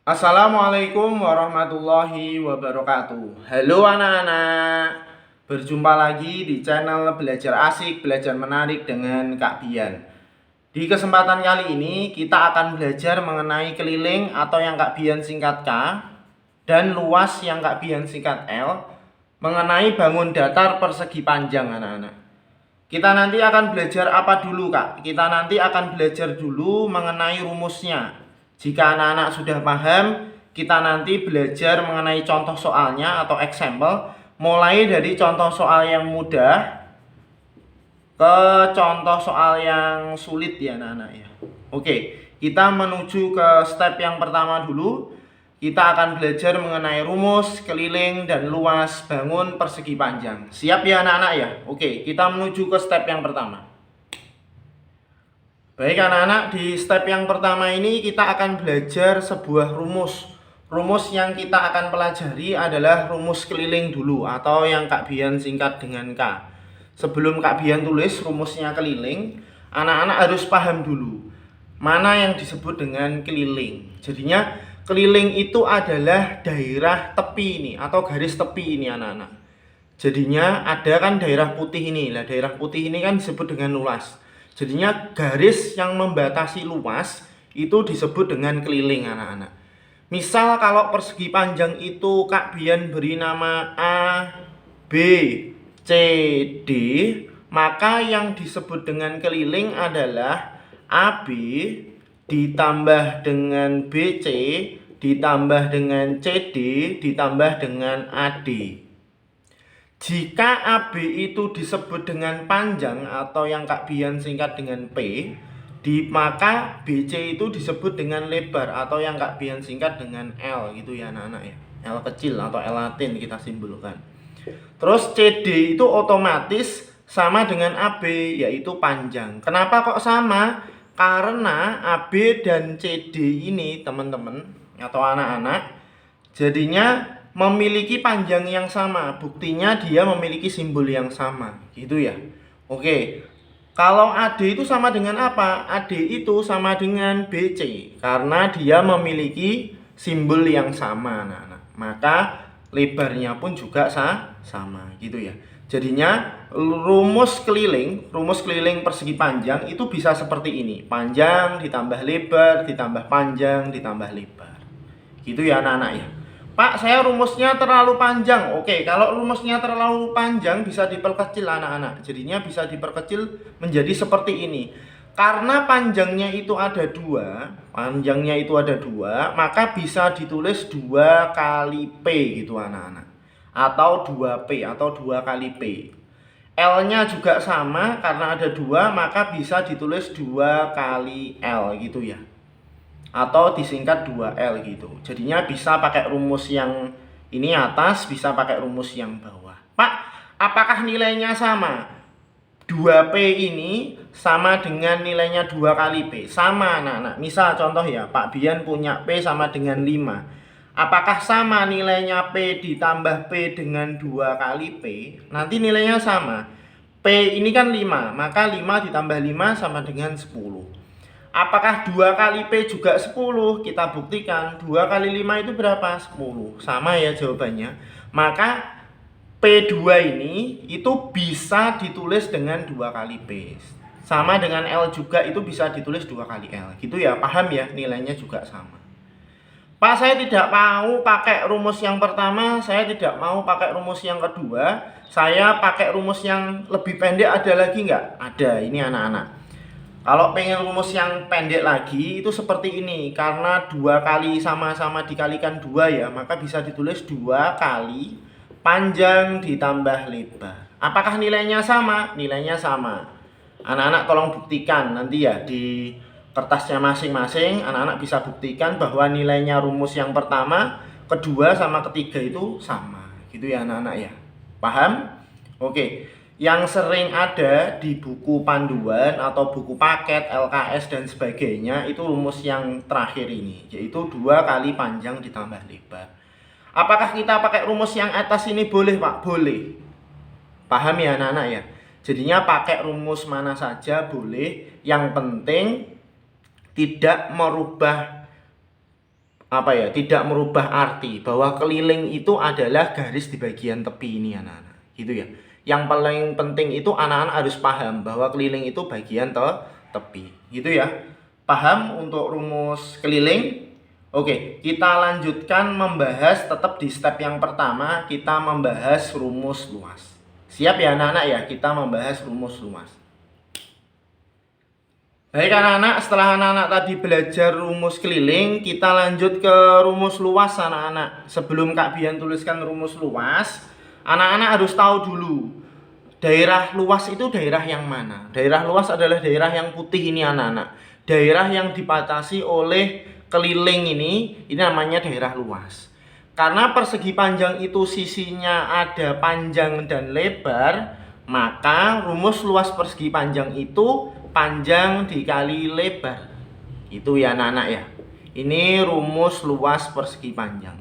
Assalamualaikum warahmatullahi wabarakatuh. Halo anak-anak, berjumpa lagi di channel Belajar Asik, Belajar Menarik dengan Kak Bian. Di kesempatan kali ini kita akan belajar mengenai keliling atau yang Kak Bian singkat K dan luas yang Kak Bian singkat L, mengenai bangun datar persegi panjang anak-anak. Kita nanti akan belajar apa dulu Kak? Kita nanti akan belajar dulu mengenai rumusnya. Jika anak-anak sudah paham, kita nanti belajar mengenai contoh soalnya atau example, mulai dari contoh soal yang mudah ke contoh soal yang sulit ya anak-anak ya. Oke, kita menuju ke step yang pertama dulu. Kita akan belajar mengenai rumus, keliling, dan luas bangun persegi panjang. Siap ya anak-anak ya? Oke, kita menuju ke step yang pertama. Baik anak-anak, di step yang pertama ini kita akan belajar sebuah rumus. Rumus yang kita akan pelajari adalah rumus keliling dulu, atau yang Kak Bian singkat dengan K. Sebelum Kak Bian tulis rumusnya keliling, anak-anak harus paham dulu mana yang disebut dengan keliling. Jadinya keliling itu adalah daerah tepi ini atau garis tepi ini anak-anak. Jadinya ada kan daerah putih ini. Nah, daerah putih ini kan disebut dengan luas. Jadinya garis yang membatasi luas itu disebut dengan keliling anak-anak. Misal kalau persegi panjang itu Kak Bian beri nama A, B, C, D, maka yang disebut dengan keliling adalah AB ditambah dengan BC ditambah dengan CD ditambah dengan AD. Jika AB itu disebut dengan panjang atau yang Kak Bian singkat dengan P, maka BC itu disebut dengan lebar atau yang Kak Bian singkat dengan L gitu ya anak-anak ya. L kecil atau L latin kita simbolkan. Terus CD itu otomatis sama dengan AB, yaitu panjang. Kenapa kok sama? Karena AB dan CD ini teman-teman atau anak-anak jadinya memiliki panjang yang sama. Buktinya dia memiliki simbol yang sama gitu ya. Oke, kalau AD itu sama dengan apa? AD itu sama dengan BC karena dia memiliki simbol yang sama anak-anak. Maka lebarnya pun juga sama gitu ya. Jadinya rumus keliling persegi panjang itu bisa seperti ini. Panjang ditambah lebar ditambah panjang ditambah lebar. Gitu ya anak-anak ya. Pak, saya rumusnya terlalu panjang. Oke, kalau rumusnya terlalu panjang bisa diperkecil anak-anak. Jadinya bisa diperkecil menjadi seperti ini. Karena panjangnya itu ada dua, maka bisa ditulis 2 kali P gitu anak-anak. Atau 2P atau 2 kali P. L-nya juga sama, karena ada 2 maka bisa ditulis 2 kali L gitu ya. Atau disingkat 2L gitu. Jadinya bisa pakai rumus yang ini atas, bisa pakai rumus yang bawah. Pak, apakah nilainya sama? 2P ini sama dengan nilainya 2 kali P. Sama anak-anak. Misal contoh ya, Pak Bian punya P sama dengan 5. Apakah sama nilainya P ditambah P dengan 2 kali P? Nanti nilainya sama. P ini kan 5, maka 5 ditambah 5 sama dengan 10. Apakah 2 kali P juga 10? Kita buktikan 2 kali 5 itu berapa? 10. Sama ya jawabannya. Maka P2 ini itu bisa ditulis dengan 2 kali P. Sama dengan L juga itu bisa ditulis 2 kali L. Gitu ya, paham ya? Nilainya juga sama. Pak, saya tidak mau pakai rumus yang pertama, saya tidak mau pakai rumus yang kedua. Saya pakai rumus yang lebih pendek, ada lagi nggak? Ada, ini anak-anak. Kalau pengen rumus yang pendek lagi itu seperti ini. Karena 2 kali sama-sama dikalikan 2 ya, maka bisa ditulis 2 kali panjang ditambah lebar. Apakah nilainya sama? Nilainya sama. Anak-anak tolong buktikan nanti ya di kertasnya masing-masing. Anak-anak bisa buktikan bahwa nilainya rumus yang pertama, kedua sama ketiga itu sama. Gitu ya anak-anak ya. Paham? Oke. Yang sering ada di buku panduan atau buku paket, LKS dan sebagainya itu rumus yang terakhir ini, yaitu 2 kali panjang ditambah lebar. Apakah kita pakai rumus yang atas ini boleh Pak? Boleh. Paham ya anak-anak ya? Jadinya pakai rumus mana saja boleh, yang penting tidak merubah tidak merubah arti bahwa keliling itu adalah garis di bagian tepi ini anak-anak, gitu ya. Yang paling penting itu anak-anak harus paham bahwa keliling itu bagian tepi, gitu ya. Paham untuk rumus keliling? Oke, kita lanjutkan membahas tetap di step yang pertama, kita membahas rumus luas. Siap ya anak-anak ya, kita membahas rumus luas. Baik anak-anak, setelah anak-anak tadi belajar rumus keliling, kita lanjut ke rumus luas anak-anak. Sebelum Kak Bian tuliskan rumus luas, anak-anak harus tahu dulu daerah luas itu daerah yang mana. Daerah luas adalah daerah yang putih ini anak-anak. Daerah yang dibatasi oleh keliling ini namanya daerah luas. Karena persegi panjang itu sisinya ada panjang dan lebar, maka rumus luas persegi panjang itu panjang dikali lebar. Itu ya anak-anak ya. Ini rumus luas persegi panjang.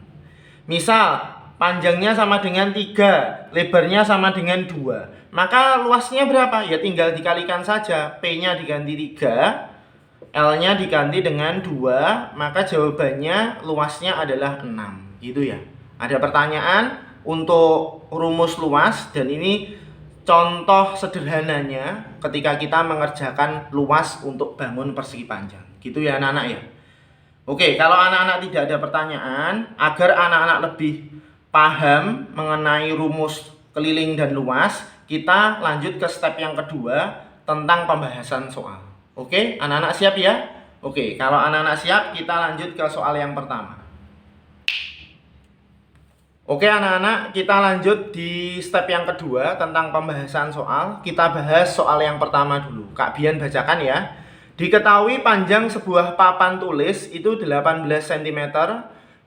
Misal panjangnya sama dengan 3, lebarnya sama dengan 2. Maka luasnya berapa? Ya tinggal dikalikan saja. P-nya diganti 3, L-nya diganti dengan 2, maka jawabannya luasnya adalah 6. Gitu ya. Ada pertanyaan untuk rumus luas, dan ini contoh sederhananya ketika kita mengerjakan luas untuk bangun persegi panjang. Gitu ya anak-anak ya. Oke, kalau anak-anak tidak ada pertanyaan, agar anak-anak lebih paham mengenai rumus keliling dan luas, kita lanjut ke step yang kedua tentang pembahasan soal. Oke, anak-anak siap ya? Oke, kalau anak-anak siap, kita lanjut ke soal yang pertama. Oke anak-anak, kita lanjut di step yang kedua tentang pembahasan soal. Kita bahas soal yang pertama dulu. Kak Bian bacakan ya. Diketahui panjang sebuah papan tulis itu 18 cm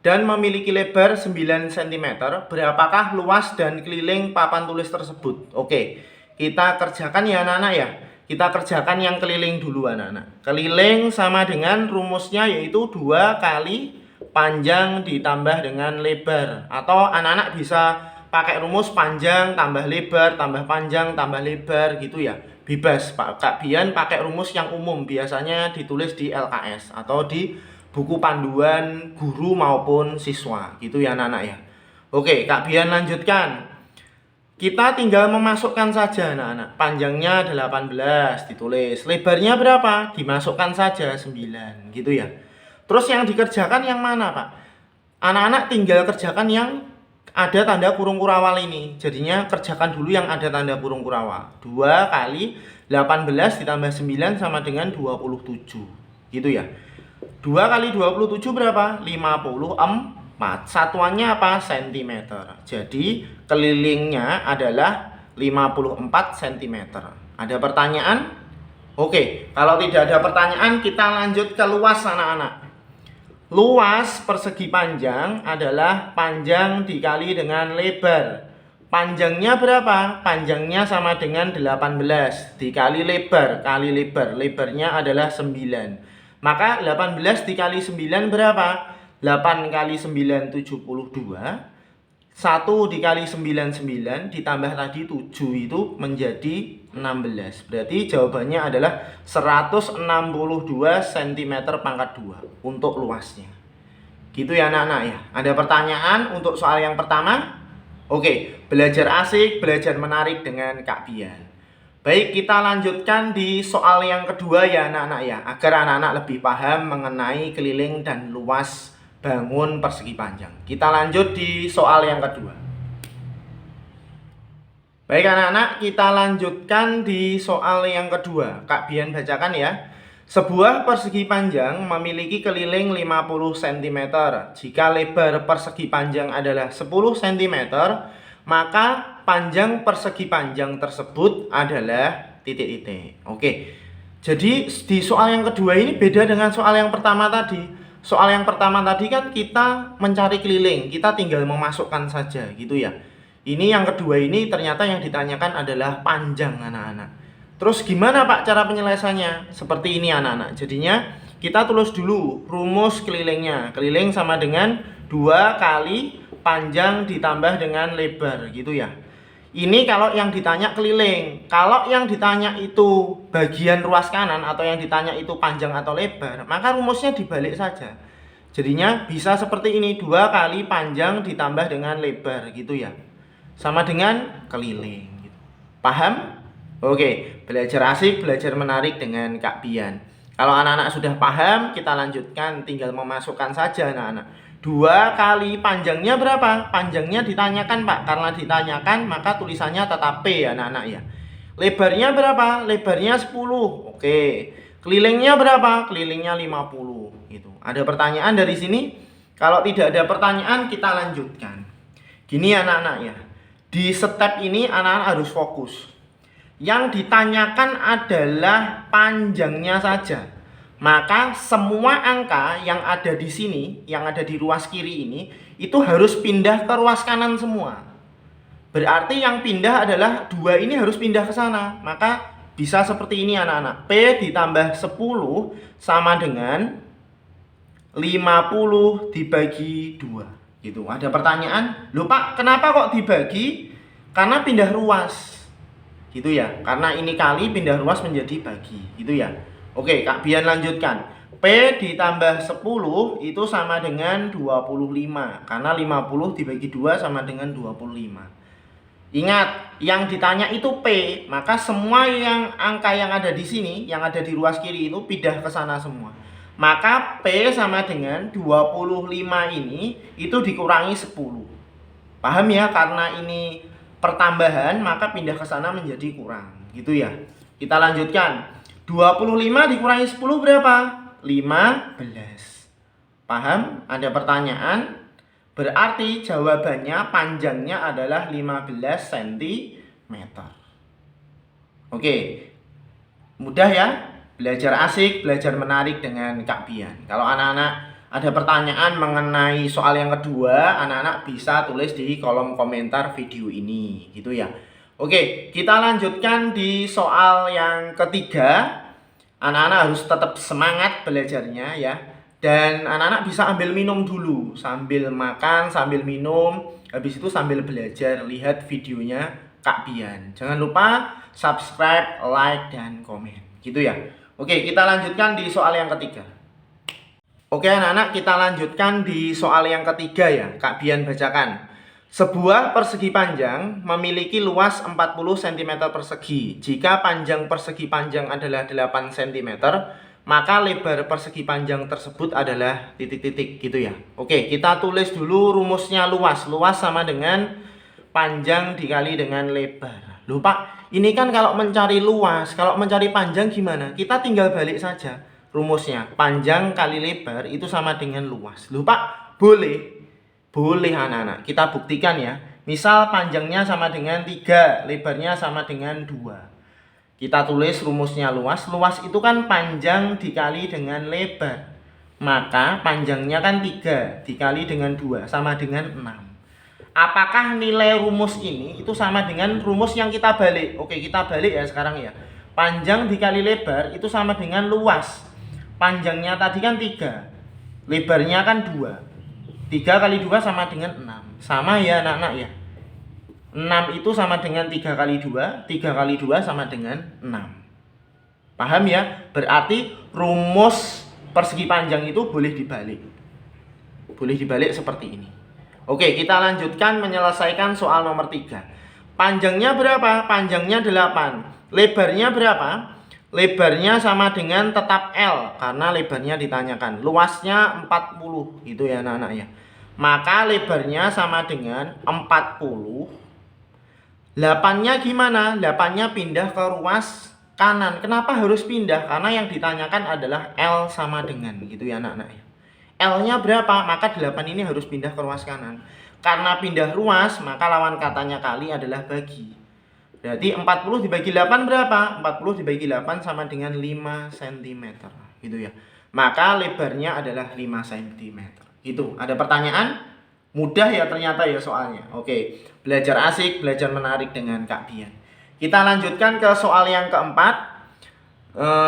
dan memiliki lebar 9 cm. Berapakah luas dan keliling papan tulis tersebut? Oke, kita kerjakan ya anak-anak ya. Kita kerjakan yang keliling dulu anak-anak. Keliling sama dengan rumusnya yaitu 2 kali panjang ditambah dengan lebar, atau anak-anak bisa pakai rumus panjang tambah lebar tambah panjang tambah lebar gitu ya, bebas. Kak Bian pakai rumus yang umum, biasanya ditulis di LKS atau di buku panduan guru maupun siswa gitu ya anak-anak ya. Oke, Kak Bian lanjutkan. Kita tinggal memasukkan saja anak-anak. Panjangnya 18 ditulis, lebarnya berapa? Dimasukkan saja 9 gitu ya. Terus yang dikerjakan yang mana Pak? Anak-anak tinggal kerjakan yang ada tanda kurung kurawal ini. Jadinya kerjakan dulu yang ada tanda kurung kurawal. 2 kali 18 ditambah 9 sama dengan 27. Gitu ya. 2 kali 27 berapa? 54. Satuannya apa? Sentimeter. Jadi kelilingnya adalah 54 cm. Ada pertanyaan? Oke, kalau tidak ada pertanyaan kita lanjut ke luas anak-anak. Luas persegi panjang adalah panjang dikali dengan lebar. Panjangnya berapa? Panjangnya sama dengan 18 dikali lebar kali lebar. Lebarnya adalah 9. Maka 18 dikali 9 berapa? 8 kali 9 72. 1 dikali 99 ditambah tadi 7 itu menjadi 16. Berarti jawabannya adalah 162 cm pangkat 2 untuk luasnya. Gitu ya anak-anak ya. Ada pertanyaan untuk soal yang pertama? Oke, belajar asik, belajar menarik dengan Kak Bian. Baik, kita lanjutkan di soal yang kedua ya anak-anak ya, agar anak-anak lebih paham mengenai keliling dan luas bangun persegi panjang. Kita lanjut di soal yang kedua. Baik anak-anak, kita lanjutkan di soal yang kedua. Kak Bian bacakan ya. Sebuah persegi panjang memiliki keliling 50 cm. Jika lebar persegi panjang adalah 10 cm, maka panjang persegi panjang tersebut adalah titik-titik. Oke. Jadi di soal yang kedua ini beda dengan soal yang pertama tadi. Soal yang pertama tadi kan kita mencari keliling, kita tinggal memasukkan saja gitu ya. Ini yang kedua ini ternyata yang ditanyakan adalah panjang anak-anak. Terus gimana Pak cara penyelesaiannya? Seperti ini anak-anak. Jadinya kita tulis dulu rumus kelilingnya. Keliling sama dengan 2 kali panjang ditambah dengan lebar gitu ya. Ini kalau yang ditanya keliling. Kalau yang ditanya itu bagian ruas kanan atau yang ditanya itu panjang atau lebar, maka rumusnya dibalik saja. Jadinya bisa seperti ini, 2 kali panjang ditambah dengan lebar gitu ya. Sama dengan keliling gitu. Paham? Oke, belajar asik, belajar menarik dengan Kak Bian. Kalau anak-anak sudah paham, kita lanjutkan, tinggal memasukkan saja anak-anak. 2 kali panjangnya berapa? Panjangnya ditanyakan Pak, karena ditanyakan maka tulisannya tetap P ya anak-anak ya. Lebarnya berapa? Lebarnya 10. Oke. Kelilingnya berapa? Kelilingnya 50 gitu. Ada pertanyaan dari sini? Kalau tidak ada pertanyaan, kita lanjutkan. Gini anak-anak ya. Di step ini anak-anak harus fokus. Yang ditanyakan adalah panjangnya saja. Maka semua angka yang ada di sini, yang ada di ruas kiri ini, itu harus pindah ke ruas kanan semua. Berarti yang pindah adalah 2 ini harus pindah ke sana. Maka bisa seperti ini anak-anak. P ditambah 10 sama dengan 50 dibagi 2. Gitu. Ada pertanyaan? Loh Pak, kenapa kok dibagi? Karena pindah ruas. Gitu ya. Karena ini kali pindah ruas menjadi bagi. Gitu ya. Oke, Kak Bian lanjutkan. P ditambah 10 itu sama dengan 25. Karena 50 dibagi 2 sama dengan 25. Ingat, yang ditanya itu P, maka semua yang angka yang ada di sini, yang ada di ruas kiri itu pindah ke sana semua. Maka P sama dengan 25 ini itu dikurangi 10. Paham ya? Karena ini pertambahan, maka pindah ke sana menjadi kurang. Gitu ya. Kita lanjutkan. 25 dikurangi 10 berapa? 15. Paham? Ada pertanyaan? Berarti jawabannya panjangnya adalah 15 cm. Oke. Mudah ya? Belajar asik, belajar menarik dengan Kak Bian. Kalau anak-anak ada pertanyaan mengenai soal yang kedua, anak-anak bisa tulis di kolom komentar video ini, gitu ya. Oke, kita lanjutkan di soal yang ketiga. Anak-anak harus tetap semangat belajarnya ya. Dan anak-anak bisa ambil minum dulu, sambil makan, sambil minum, habis itu sambil belajar, lihat videonya Kak Bian. Jangan lupa subscribe, like, dan komen. Gitu ya. Oke, kita lanjutkan di soal yang ketiga. Oke anak-anak, kita lanjutkan di soal yang ketiga ya. Kak Bian bacakan. Sebuah persegi panjang memiliki luas 40 cm persegi. Jika panjang persegi panjang adalah 8 cm, maka lebar persegi panjang tersebut adalah titik-titik gitu ya. Oke, kita tulis dulu rumusnya luas. Luas sama dengan panjang dikali dengan lebar. Loh Pak, ini kan kalau mencari luas, kalau mencari panjang gimana? Kita tinggal balik saja rumusnya. Panjang kali lebar itu sama dengan luas. Loh Pak, boleh. Boleh anak-anak, kita buktikan ya. Misal panjangnya sama dengan 3, lebarnya sama dengan 2. Kita tulis rumusnya luas. Luas itu kan panjang dikali dengan lebar. Maka panjangnya kan 3 dikali dengan 2 sama dengan 6. Apakah nilai rumus ini itu sama dengan rumus yang kita balik? Oke, kita balik ya sekarang ya. Panjang dikali lebar itu sama dengan luas. Panjangnya tadi kan 3, lebarnya kan 2. 3 kali 2 sama dengan 6. Sama ya anak-anak ya. 6 itu sama dengan 3 kali 2. 3 kali 2 sama dengan 6. Paham ya? Berarti rumus persegi panjang itu boleh dibalik. Boleh dibalik seperti ini. Oke, kita lanjutkan menyelesaikan soal nomor 3. Panjangnya berapa? Panjangnya 8. Lebarnya berapa? Lebarnya sama dengan tetap L karena lebarnya ditanyakan. Luasnya 40 gitu ya anak-anak ya. Maka lebarnya sama dengan 40. 8-nya gimana? 8-nya pindah ke ruas kanan. Kenapa harus pindah? Karena yang ditanyakan adalah L sama dengan gitu ya anak-anak ya. L-nya berapa? Maka 8 ini harus pindah ke ruas kanan. Karena pindah ruas, maka lawan katanya kali adalah bagi. Berarti 40 dibagi 8 berapa? 40 dibagi 8 sama dengan 5 cm. Gitu ya. Maka lebarnya adalah 5 cm. Gitu. Ada pertanyaan? Mudah ya ternyata ya soalnya. Oke. Belajar asik, belajar menarik dengan Kak Bian. Kita lanjutkan ke soal yang keempat.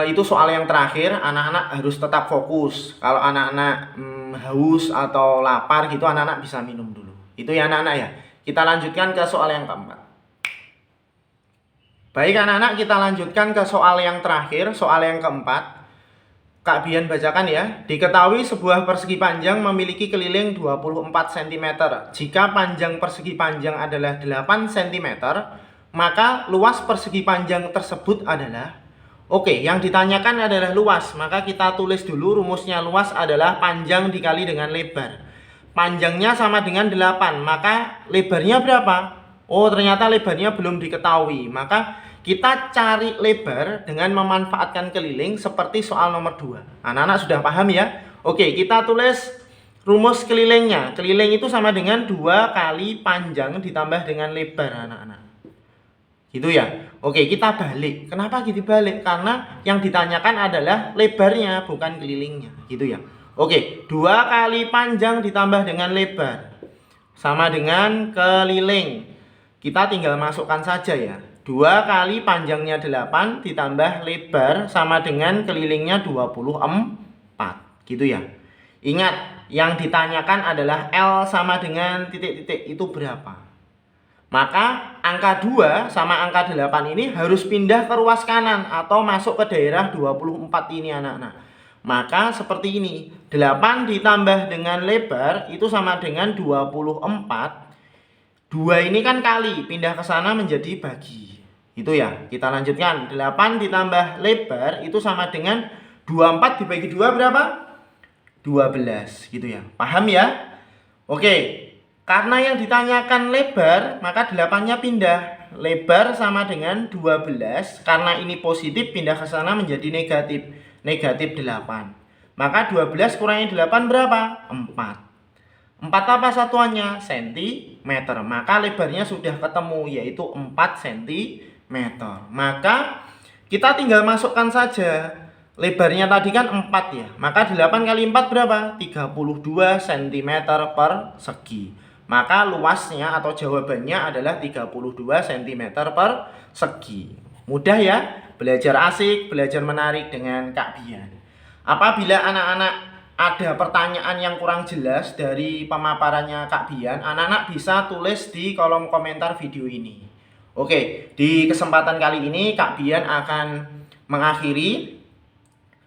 Itu soal yang terakhir. Anak-anak harus tetap fokus. Kalau anak-anak haus atau lapar gitu, anak-anak bisa minum dulu. Itu ya anak-anak ya. Kita lanjutkan ke soal yang keempat. Baik anak-anak, kita lanjutkan ke soal yang terakhir, soal yang keempat. Kak Bian bacakan ya. Diketahui sebuah persegi panjang memiliki keliling 24 cm. Jika panjang persegi panjang adalah 8 cm, maka luas persegi panjang tersebut adalah. Oke, yang ditanyakan adalah luas. Maka kita tulis dulu rumusnya. Luas adalah panjang dikali dengan lebar. Panjangnya sama dengan 8, maka lebarnya berapa? Oh, ternyata lebarnya belum diketahui. Maka kita cari lebar dengan memanfaatkan keliling seperti soal nomor 2. Anak-anak sudah paham ya? Oke, kita tulis rumus kelilingnya. Keliling itu sama dengan 2 kali panjang ditambah dengan lebar, anak-anak. Gitu ya. Oke, kita balik. Kenapa gitu balik? Karena yang ditanyakan adalah lebarnya, bukan kelilingnya. Gitu ya. Oke, 2 kali panjang ditambah dengan lebar sama dengan keliling. Kita tinggal masukkan saja ya. 2 kali panjangnya 8 ditambah lebar sama dengan kelilingnya 24. Gitu ya. Ingat, yang ditanyakan adalah L sama dengan titik-titik itu berapa. Maka angka 2 sama angka 8 ini harus pindah ke ruas kanan atau masuk ke daerah 24 ini, anak-anak. Maka seperti ini, 8 ditambah dengan lebar itu sama dengan 24. 2 ini kan kali, pindah ke sana menjadi bagi. Itu ya, kita lanjutkan. 8 ditambah lebar itu sama dengan 24 dibagi 2 berapa? 12 gitu ya. Paham ya? Oke. Karena yang ditanyakan lebar, maka 8-nya pindah. Lebar sama dengan 12. Karena ini positif, pindah ke sana menjadi negatif. Negatif 8. Maka 12 kurangi 8 berapa? 4. 4 apa satuannya? Sentimeter. Maka lebarnya sudah ketemu, yaitu 4 cm. Maka kita tinggal masukkan saja. Lebarnya tadi kan 4 ya. Maka 8 kali 4 berapa? 32 cm persegi. Maka luasnya atau jawabannya adalah 32 cm persegi. Mudah ya? Belajar asik, belajar menarik dengan Kak Bian. Apabila anak-anak ada pertanyaan yang kurang jelas dari pemaparannya Kak Bian, anak-anak bisa tulis di kolom komentar video ini. Oke, di kesempatan kali ini Kak Bian akan mengakhiri.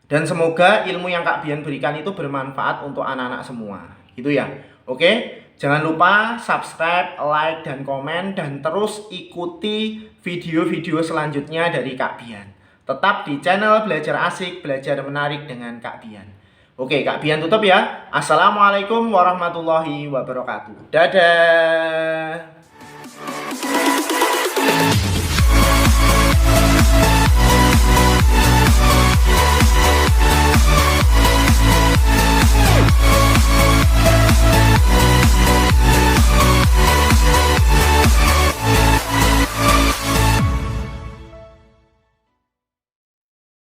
Dan semoga ilmu yang Kak Bian berikan itu bermanfaat untuk anak-anak semua. Gitu ya. Oke. Jangan lupa subscribe, like, dan komen. Dan terus ikuti video-video selanjutnya dari Kak Bian. Tetap di channel Belajar Asik, Belajar Menarik dengan Kak Bian. Oke, Kak Bian tutup ya. Assalamualaikum warahmatullahi wabarakatuh. Dadah.